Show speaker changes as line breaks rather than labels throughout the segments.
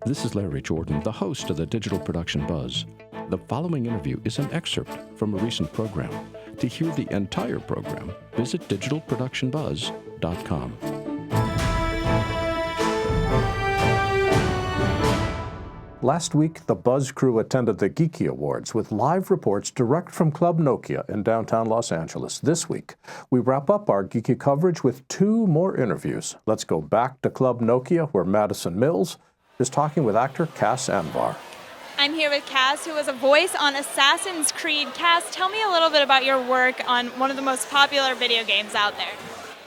This is Larry Jordan, the host of the Digital Production Buzz. The following interview is an excerpt from a recent program. To hear the entire program, visit digitalproductionbuzz.com. Last week, the Buzz crew attended the Geekie Awards with live reports direct from Club Nokia in downtown Los Angeles. This week, we wrap up our Geekie coverage with two more interviews. Let's go back to Club Nokia, where Madison Mills is talking with actor Cas Anvar.
I'm here with Cas, who was a voice on Assassin's Creed. Cas, tell me a little bit about your work on one of the most popular video games out there.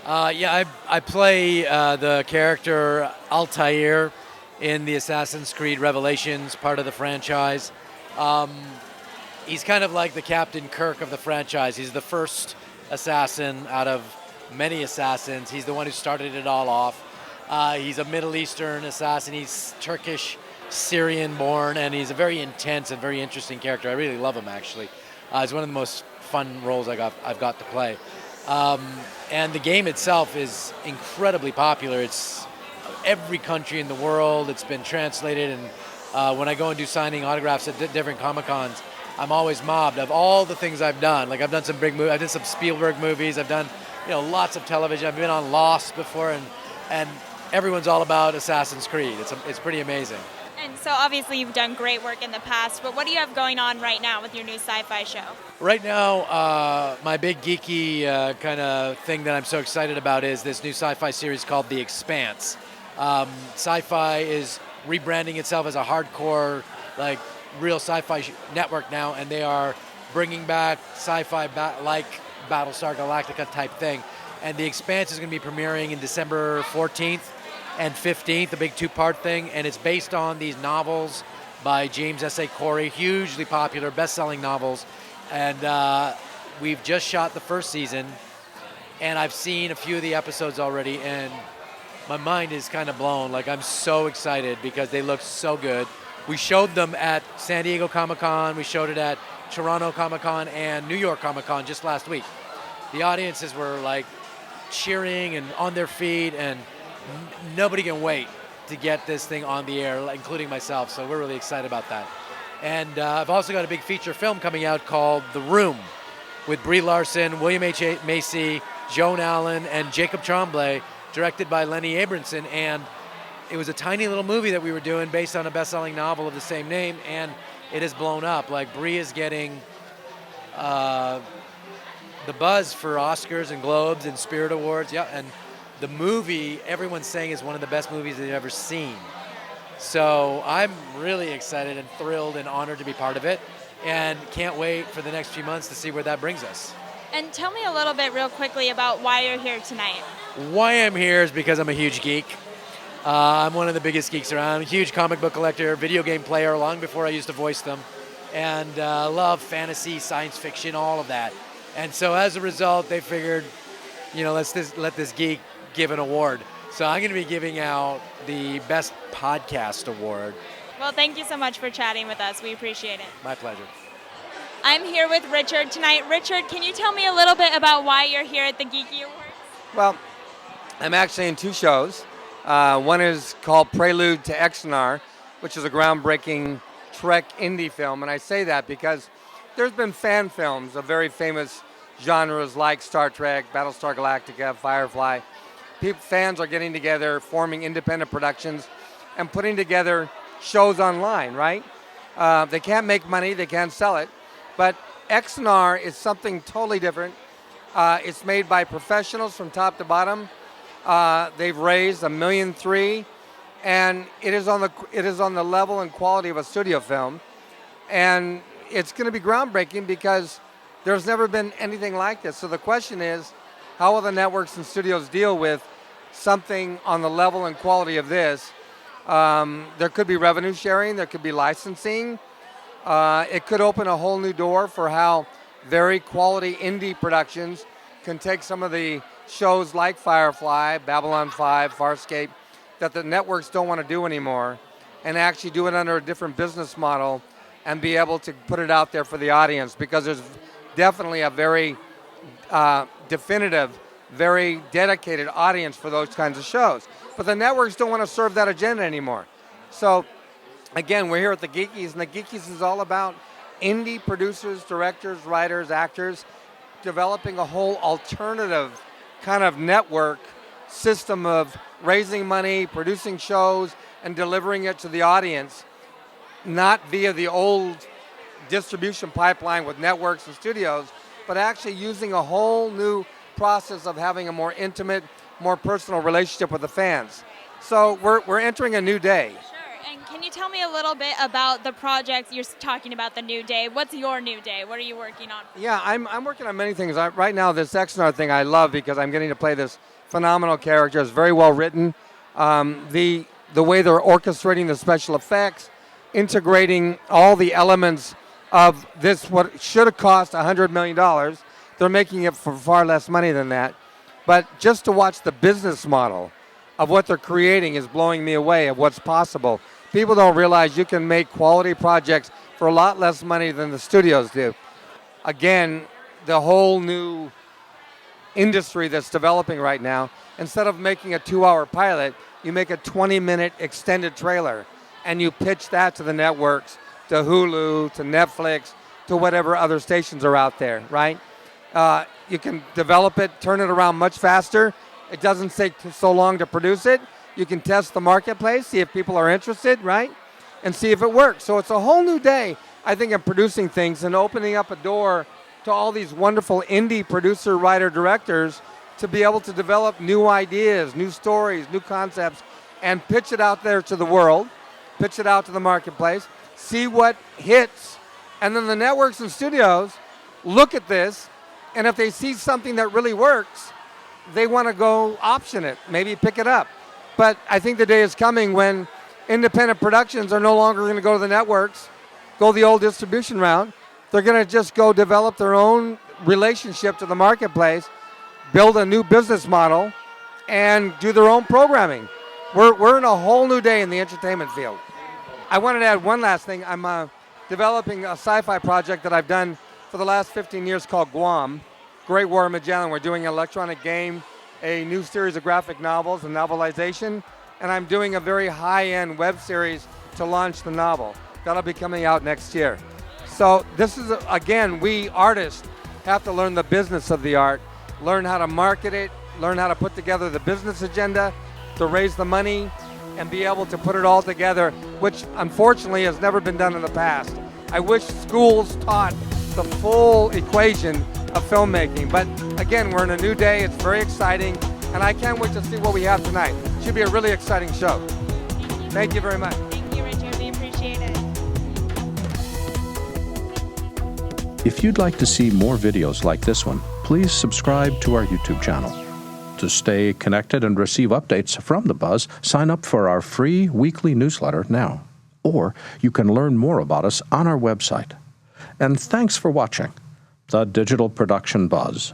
I play the character Altair in the Assassin's Creed Revelations part of the franchise. He's kind of like the Captain Kirk of the franchise. He's the first assassin out of many assassins. He's the one who started it all off. He's a Middle Eastern assassin. He's Turkish, Syrian born, and he's a very intense and very interesting character. I really love him, actually. It's one of the most fun roles I've got to play. And the game itself is incredibly popular. It's every country in the world. It's been translated, and when I go and do signing autographs at different Comic-Cons, I'm always mobbed of all the things I've done. Like, I've done some big movies. I did some Spielberg movies. I've done, lots of television. I've been on Lost before, and everyone's all about Assassin's Creed. It's pretty amazing.
And so obviously you've done great work in the past, but what do you have going on right now with your new SyFy show?
Right now, my big geeky kind of thing that I'm so excited about is this new SyFy series called The Expanse. SyFy is rebranding itself as a hardcore, real sci-fi network now, and they are bringing back sci-fi like Battlestar Galactica type thing. And The Expanse is going to be premiering in December 14th and 15th, a big two-part thing, and it's based on these novels by James S.A. Corey, hugely popular, best-selling novels. And we've just shot the first season, and I've seen a few of the episodes already, and my mind is kind of blown. I'm so excited because they look so good. We showed them at San Diego Comic-Con, we showed it at Toronto Comic-Con and New York Comic-Con just last week. The audiences were cheering and on their feet, and nobody can wait to get this thing on the air, including myself, so we're really excited about that. And I've also got a big feature film coming out called The Room with Brie Larson, William H. Macy, Joan Allen, and Jacob Tremblay, directed by Lenny Abramson. And it was a tiny little movie that we were doing based on a best-selling novel of the same name, and it has blown up. Brie is getting the buzz for Oscars and Globes and Spirit Awards, and the movie, everyone's saying, is one of the best movies they've ever seen. So I'm really excited and thrilled and honored to be part of it, and can't wait for the next few months to see where that brings us.
And tell me a little bit real quickly about why you're here tonight.
Why I'm here is because I'm a huge geek. I'm one of the biggest geeks around. I'm a huge comic book collector, video game player, long before I used to voice them, and love fantasy, science fiction, all of that. And so as a result, they figured, let this geek give an award. So I'm going to be giving out the Best Podcast Award.
Well, thank you so much for chatting with us. We appreciate it.
My pleasure.
I'm here with Richard tonight. Richard, can you tell me a little bit about why you're here at the Geekie Awards?
Well, I'm actually in two shows. One is called Prelude to Exnar, which is a groundbreaking Trek indie film. And I say that because there's been fan films of very famous genres like Star Trek, Battlestar Galactica, Firefly. Fans are getting together, forming independent productions, and putting together shows online, right? They can't make money, they can't sell it. But Exnar is something totally different. It's made by professionals from top to bottom. They've raised $1.3 million, and it is on the level and quality of a studio film. And it's going to be groundbreaking because there's never been anything like this. So the question is, how will the networks and studios deal with something on the level and quality of this? There could be revenue sharing, there could be licensing. It could open a whole new door for how very quality indie productions can take some of the shows like Firefly, Babylon 5, Farscape, that the networks don't want to do anymore, and actually do it under a different business model and be able to put it out there for the audience, because there's definitely a very definitive, very dedicated audience for those kinds of shows. But the networks don't want to serve that agenda anymore. So again, we're here at the Geekies, and the Geekies is all about indie producers, directors, writers, actors, developing a whole alternative kind of network system of raising money, producing shows, and delivering it to the audience, not via the old distribution pipeline with networks and studios, but actually using a whole new process of having a more intimate, more personal relationship with the fans. So we're entering a new day.
Sure. And can you tell me a little bit about the project you're talking about, the new day? What's your new day? What are you working on?
Yeah, I'm working on many things. Right now, this Exnar thing I love because I'm getting to play this phenomenal character. It's very well written. The way they're orchestrating the special effects, integrating all the elements of this, what should have cost $100 million, they're making it for far less money than that. But just to watch the business model of what they're creating is blowing me away of what's possible. People don't realize you can make quality projects for a lot less money than the studios do. Again, the whole new industry that's developing right now, instead of making a 2-hour pilot, you make a 20-minute extended trailer, and you pitch that to the networks, to Hulu, to Netflix, to whatever other stations are out there, right? You can develop it, turn it around much faster. It doesn't take so long to produce it. You can test the marketplace, see if people are interested, right? And see if it works. So it's a whole new day, I think, in producing things and opening up a door to all these wonderful indie producer, writer, directors to be able to develop new ideas, new stories, new concepts, and pitch it out there to the world, pitch it out to the marketplace, see what hits, and then the networks and studios look at this, and if they see something that really works, they want to go option it, maybe pick it up. But I think the day is coming when independent productions are no longer going to go to the networks, go the old distribution route. They're going to just go develop their own relationship to the marketplace, build a new business model, and do their own programming. We're in a whole new day in the entertainment field. I wanted to add one last thing. I'm developing a sci-fi project that I've done for the last 15 years called Guam, Great War of Magellan. We're doing an electronic game, a new series of graphic novels, a novelization, and I'm doing a very high-end web series to launch the novel. That'll be coming out next year. So this is, again, we artists have to learn the business of the art, learn how to market it, learn how to put together the business agenda, to raise the money, and be able to put it all together, which unfortunately has never been done in the past. I wish schools taught the full equation of filmmaking. But again, we're in a new day. It's very exciting, and I can't wait to see what we have tonight. Should be a really exciting show. Thank you very much.
Thank you, Richard. We appreciate it.
If you'd like to see more videos like this one, please subscribe to our YouTube channel. To stay connected and receive updates from The Buzz, sign up for our free weekly newsletter now. Or you can learn more about us on our website. And thanks for watching The Digital Production Buzz.